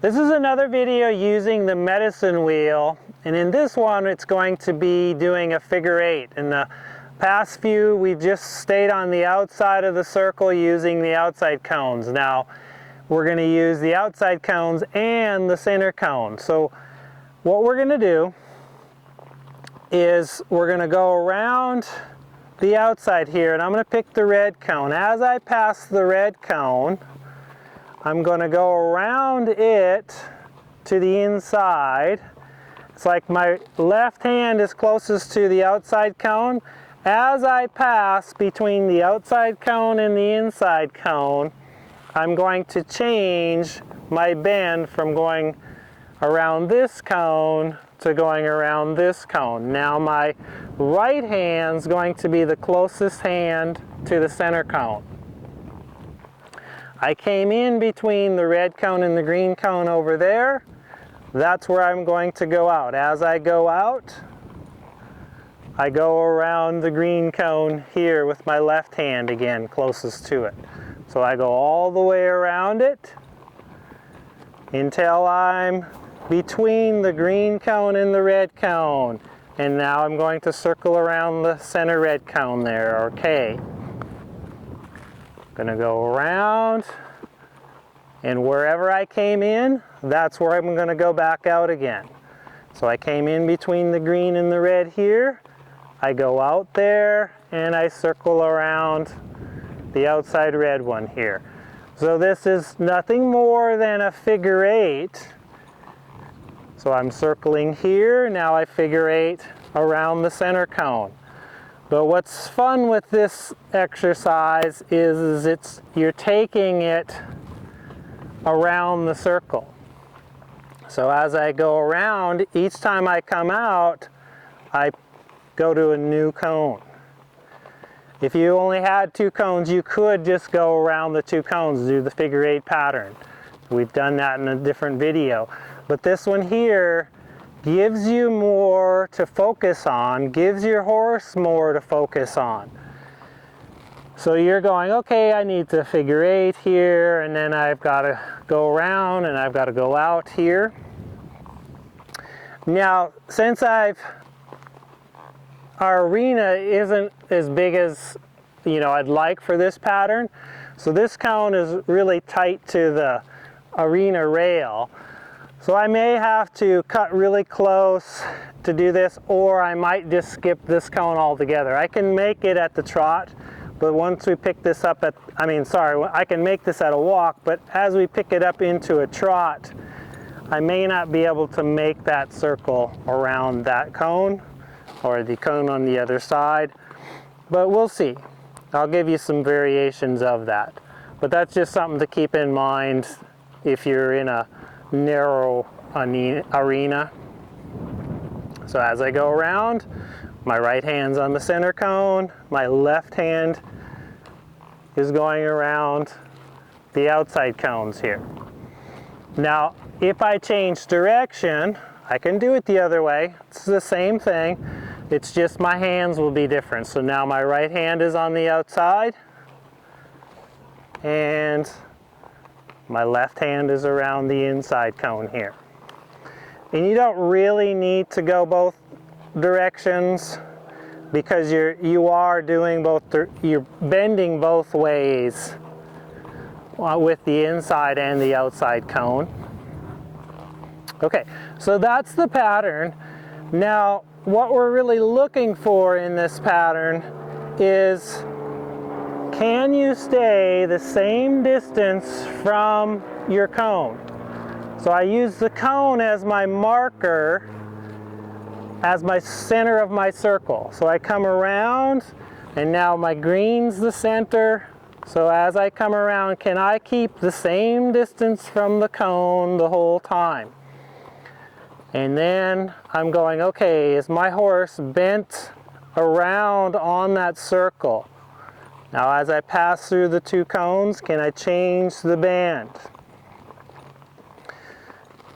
This is another video using the medicine wheel, and in this one it's going to be doing a figure eight. In the past few we've just stayed on the outside of the circle using the outside cones. Now we're going to use the outside cones and the center cone. So what we're going to do is we're going to go around the outside here, and I'm going to pick the red cone. As I pass the red cone, I'm going to go around it to the inside. It's like my left hand is closest to the outside cone. As I pass between the outside cone and the inside cone, I'm going to change my bend from going around this cone to going around this cone. Now my right hand's going to be the closest hand to the center cone. I came in between the red cone and the green cone over there. That's where I'm going to go out. As I go out, I go around the green cone here with my left hand again closest to it. So I go all the way around it until I'm between the green cone and the red cone. And now I'm going to circle around the center red cone there, or K. Going to go around, and wherever I came in, that's where I'm going to go back out again. So I came in between the green and the red here. I go out there and I circle around the outside red one here. So this is nothing more than a figure eight. So I'm circling here, now I figure eight around the center cone. But what's fun with this exercise is you're taking it around the circle. So as I go around, each time I come out, I go to a new cone. If you only had two cones, you could just go around the two cones, do the figure eight pattern. We've done that in a different video. But this one here gives you more to focus on, gives your horse more to focus on. So you're going, okay, I need to figure eight here, and then I've got to go around and I've got to go out here. Now, since our arena isn't as big as I'd like for this pattern, so this cone is really tight to the arena rail. So I may have to cut really close to do this, or I might just skip this cone altogether. I can make it at the trot, but once we pick this up I can make this at a walk, but as we pick it up into a trot, I may not be able to make that circle around that cone, or the cone on the other side, but we'll see. I'll give you some variations of that. But that's just something to keep in mind if you're in a narrow arena. So as I go around, my right hand's on the center cone, my left hand is going around the outside cones here. Now if I change direction, I can do it the other way. It's the same thing, it's just my hands will be different. So now my right hand is on the outside and my left hand is around the inside cone here. And you don't really need to go both directions because you are doing both, you're bending both ways with the inside and the outside cone. Okay, so that's the pattern. Now what we're really looking for in this pattern is, can you stay the same distance from your cone? So I use the cone as my marker, as my center of my circle. So I come around, and now my green's the center. So as I come around, can I keep the same distance from the cone the whole time? And then I'm going, okay, is my horse bent around on that circle? Now as I pass through the two cones, can I change the bend?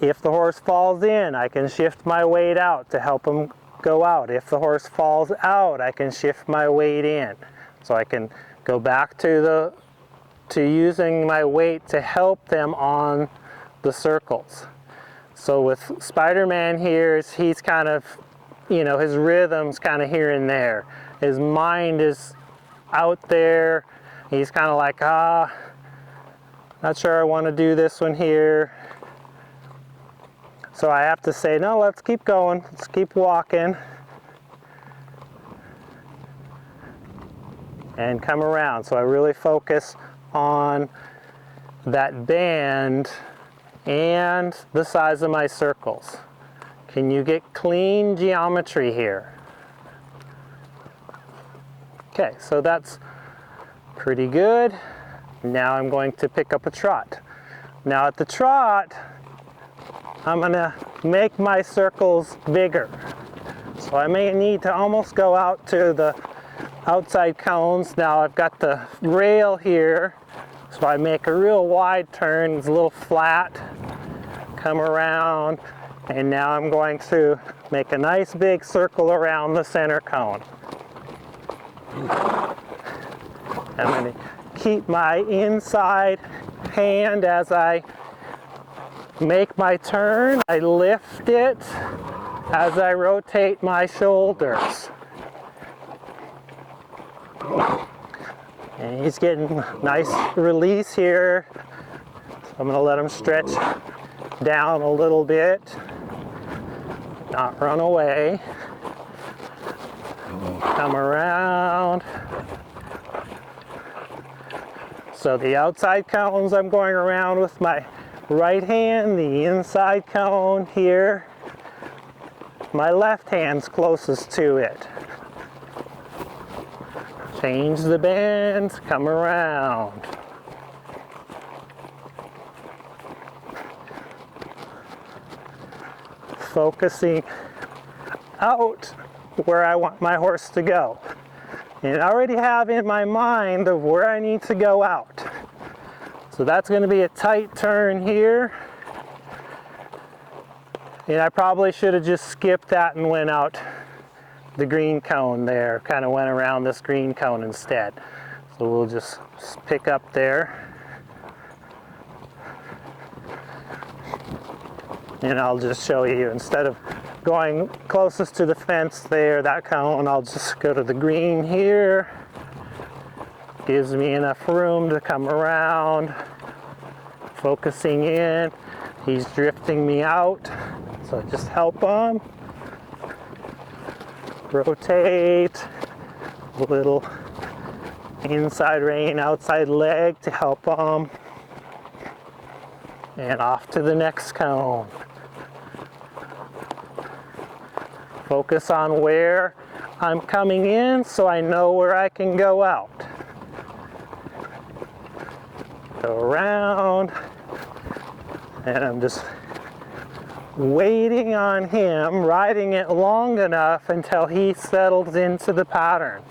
If the horse falls in, I can shift my weight out to help him go out. If the horse falls out, I can shift my weight in. So I can go back to using my weight to help them on the circles. So with Spider-Man here, he's kind of, you know, his rhythm's kind of here and there. His mind is out there. He's kind of like, not sure I want to do this one here. So I have to say, no, let's keep going. Let's keep walking. And come around. So I really focus on that band and the size of my circles. Can you get clean geometry here? Okay, so that's pretty good. Now I'm going to pick up a trot. Now at the trot, I'm gonna make my circles bigger. So I may need to almost go out to the outside cones. Now I've got the rail here, so I make a real wide turn. It's a little flat, come around, and now I'm going to make a nice big circle around the center cone. I'm going to keep my inside hand as I make my turn. I lift it as I rotate my shoulders. And he's getting nice release here. So I'm going to let him stretch down a little bit, not run away. Come around. So the outside cones I'm going around with my right hand, the inside cone here. My left hand's closest to it. Change the bend, come around. Focusing out where I want my horse to go. And I already have in my mind of where I need to go out. So that's going to be a tight turn here. And I probably should have just skipped that and went out the green cone there, kind of went around this green cone instead. So we'll just pick up there. And I'll just show you, instead of going closest to the fence there, that cone, I'll just go to the green here. Gives me enough room to come around, focusing in. He's drifting me out, so just help him. Rotate, a little inside rein, outside leg to help them. And off to the next cone. Focus on where I'm coming in so I know where I can go out. Go around, and I'm just waiting on him, riding it long enough until he settles into the pattern.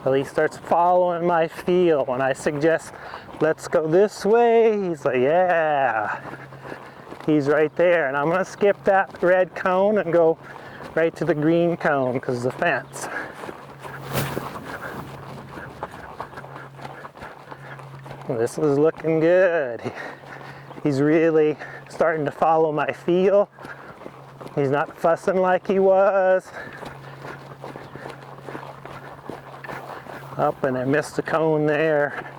Well, he starts following my feel. When I suggest, let's go this way, he's like, yeah. He's right there. And I'm going to skip that red cone and go right to the green cone because of the fence. Well, this is looking good. He's really starting to follow my feel. He's not fussing like he was. Up, and I missed the cone there.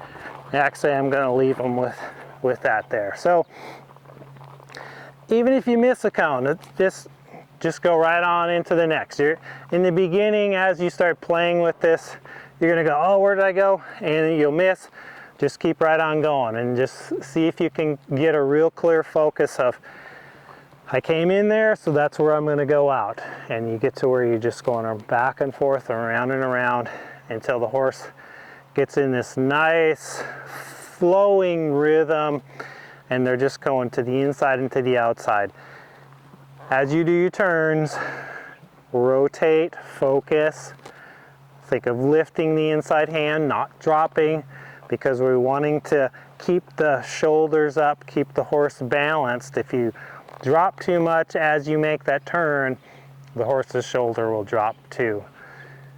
Actually, I'm going to leave him with that there. So even if you miss a cone, just go right on into the next. In the beginning, as you start playing with this, you're going to go, oh, where did I go? And you'll miss. Just keep right on going and just see if you can get a real clear focus of, I came in there, so that's where I'm going to go out. And you get to where you're just going back and forth, around and around, until the horse gets in this nice flowing rhythm, and they're just going to the inside and to the outside. As you do your turns, rotate, focus, think of lifting the inside hand, not dropping, because we're wanting to keep the shoulders up, keep the horse balanced. If you drop too much as you make that turn, the horse's shoulder will drop too.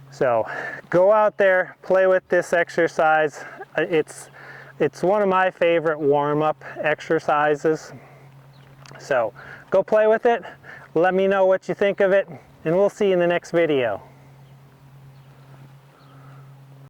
So go out there, play with this exercise. It's It's one of my favorite warm-up exercises. So go play with it. Let me know what you think of it, and we'll see you in the next video.